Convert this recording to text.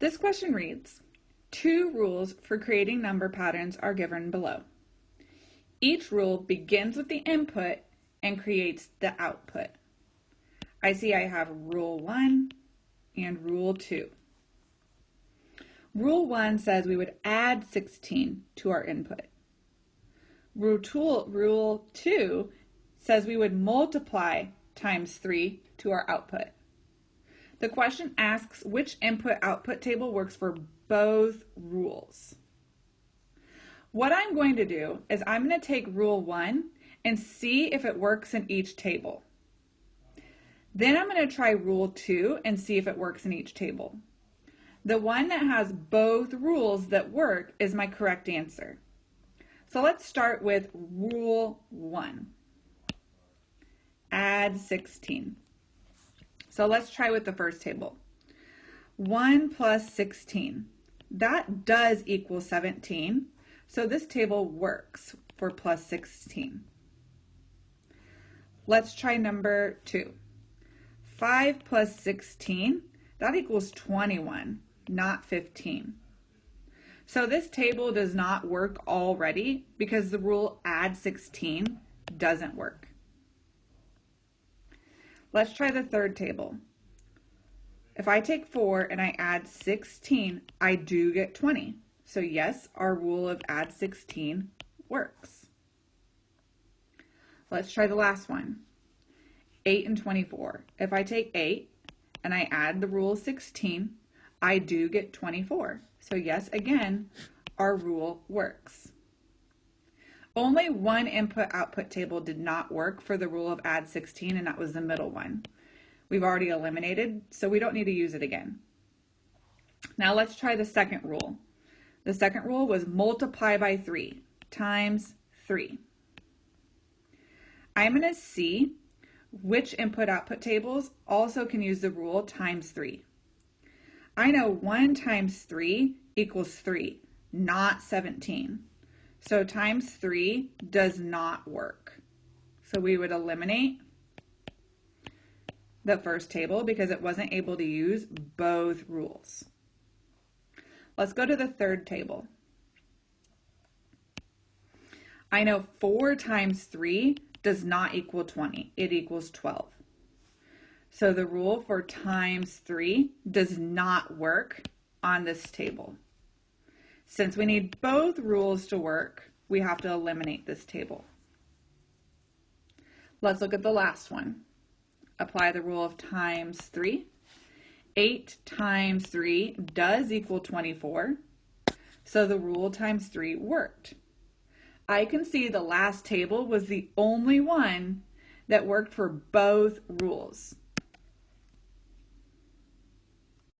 This question reads, 2 rules for creating number patterns are given below. Each rule begins with the input and creates the output. I see I have rule 1 and rule 2. Rule 1 says we would add 16 to our input. Rule 2 says we would multiply times 3 to our output. The question asks which input-output table works for both rules. What I'm going to do is I'm going to take rule 1 and see if it works in each table. Then I'm going to try rule 2 and see if it works in each table. The one that has both rules that work is my correct answer. So let's start with rule 1. Add 16. So let's try with the first table. 1 plus 16. That does equal 17. So this table works for plus 16. Let's try number 2. 5 plus 16. That equals 21, not 15. So this table does not work already because the rule add 16 doesn't work. Let's try the third table. If I take 4 and I add 16, I do get 20. So yes, our rule of add 16 works. Let's try the last one. 8 and 24. If I take 8 and I add the rule 16, I do get 24. So yes, again, our rule works. Only one input-output table did not work for the rule of add 16, and that was the middle one. We've already eliminated, so we don't need to use it again. Now let's try the second rule. The second rule was multiply by 3 times 3. I'm going to see which input-output tables also can use the rule times 3. I know 1 times 3 equals 3, not 17. So times 3 does not work. So we would eliminate the first table because it wasn't able to use both rules. Let's go to the third table. I know 4 times 3 does not equal 20. It equals 12. So the rule for times 3 does not work on this table. Since we need both rules to work, we have to eliminate this table. Let's look at the last one. Apply the rule of times 3. 8 times 3 does equal 24. So the rule times 3 worked. I can see the last table was the only one that worked for both rules.